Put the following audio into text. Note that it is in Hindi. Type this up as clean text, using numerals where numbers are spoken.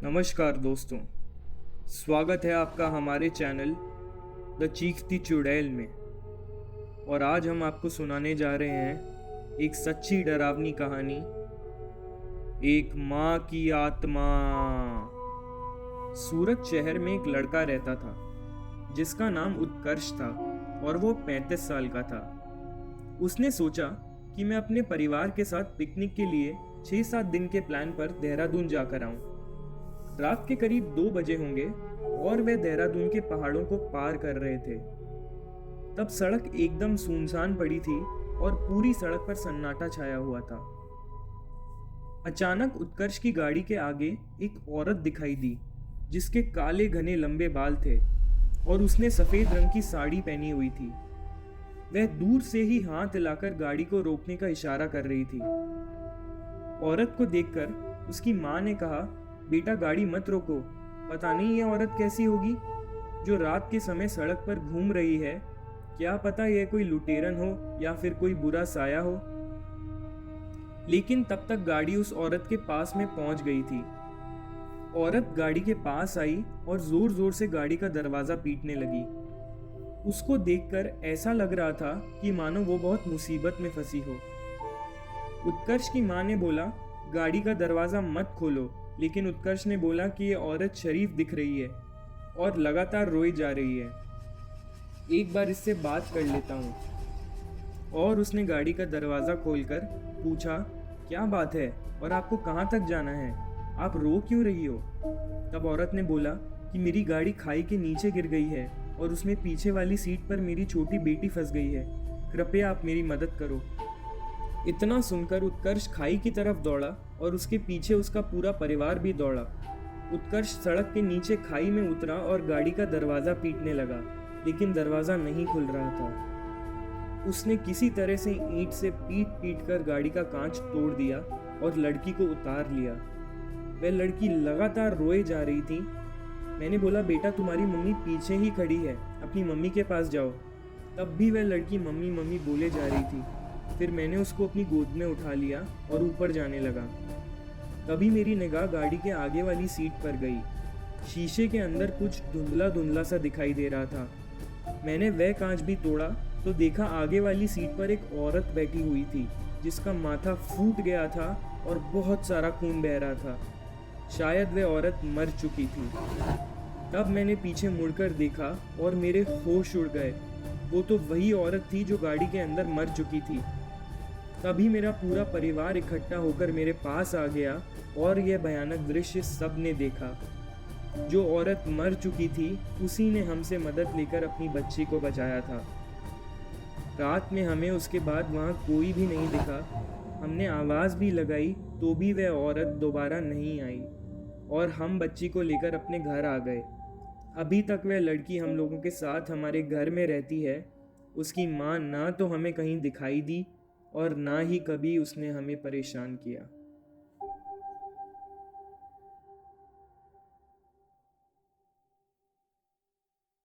नमस्कार दोस्तों। स्वागत है आपका हमारे चैनल द चीख दी चुड़ैल में। और आज हम आपको सुनाने जा रहे हैं एक सच्ची डरावनी कहानी, एक माँ की आत्मा। सूरत शहर में एक लड़का रहता था जिसका नाम उत्कर्ष था और वो 35 साल का था। उसने सोचा कि मैं अपने परिवार के साथ पिकनिक के लिए 6-7 दिन के प्लान पर देहरादून जाकर आऊं। रात के करीब 2 बजे होंगे और वे देहरादून के पहाड़ों को पार कर रहे थे। तब सड़क एकदम सुनसान पड़ी थी और पूरी सड़क पर सन्नाटा छाया हुआ था। अचानक उत्कर्ष की गाड़ी के आगे एक औरत दिखाई दी जिसके काले घने लंबे बाल थे और उसने सफेद रंग की साड़ी पहनी हुई थी। वह दूर से ही हाथ हिलाकर गाड़ी को रोकने का इशारा कर रही थी। औरत को देखकर उसकी माँ ने कहा, बेटा गाड़ी मत रोको, पता नहीं ये औरत कैसी होगी जो रात के समय सड़क पर घूम रही है। क्या पता यह कोई लुटेरन हो या फिर कोई बुरा साया हो। लेकिन तब तक गाड़ी उस औरत के पास में पहुंच गई थी। औरत गाड़ी के पास आई और जोर जोर से गाड़ी का दरवाजा पीटने लगी। उसको देखकर ऐसा लग रहा था कि मानो वो बहुत मुसीबत में फंसी हो। उत्कर्ष की माँ ने बोला, गाड़ी का दरवाजा मत खोलो, लेकिन उत्कर्ष ने बोला कि ये औरत शरीफ दिख रही है और लगातार रोई जा रही है, एक बार इससे बात कर लेता हूँ। और उसने गाड़ी का दरवाज़ा खोलकर पूछा, क्या बात है और आपको कहाँ तक जाना है, आप रो क्यों रही हो। तब औरत ने बोला कि मेरी गाड़ी खाई के नीचे गिर गई है और उसमें पीछे वाली सीट पर मेरी छोटी बेटी फंस गई है, कृपया आप मेरी मदद करो। इतना सुनकर उत्कर्ष खाई की तरफ दौड़ा और उसके पीछे उसका पूरा परिवार भी दौड़ा। उत्कर्ष सड़क के नीचे खाई में उतरा और गाड़ी का दरवाज़ा पीटने लगा, लेकिन दरवाज़ा नहीं खुल रहा था। उसने किसी तरह से ईंट से पीट पीट कर गाड़ी का कांच तोड़ दिया और लड़की को उतार लिया। वह लड़की लगातार रोए जा रही थी। मैंने बोला, बेटा तुम्हारी मम्मी पीछे ही खड़ी है, अपनी मम्मी के पास जाओ। तब भी वह लड़की मम्मी मम्मी बोले जा रही थी। फिर मैंने उसको अपनी गोद में उठा लिया और ऊपर जाने लगा। तभी मेरी निगाह गाड़ी के आगे वाली सीट पर गई। शीशे के अंदर कुछ धुंधला धुंधला सा दिखाई दे रहा था। मैंने वह कांच भी तोड़ा तो देखा आगे वाली सीट पर एक औरत बैठी हुई थी जिसका माथा फूट गया था और बहुत सारा खून बह रहा था। शायद वह औरत मर चुकी थी। तब मैंने पीछे मुड़कर देखा और मेरे होश उड़ गए। वो तो वही औरत थी जो गाड़ी के अंदर मर चुकी थी। तभी मेरा पूरा परिवार इकट्ठा होकर मेरे पास आ गया और यह भयानक दृश्य सबने देखा। जो औरत मर चुकी थी उसी ने हमसे मदद लेकर अपनी बच्ची को बचाया था। रात में हमें उसके बाद वहाँ कोई भी नहीं दिखा। हमने आवाज़ भी लगाई तो भी वह औरत दोबारा नहीं आई और हम बच्ची को लेकर अपने घर आ गए। अभी तक वह लड़की हम लोगों के साथ हमारे घर में रहती है। उसकी माँ ना तो हमें कहीं दिखाई दी और ना ही कभी उसने हमें परेशान किया।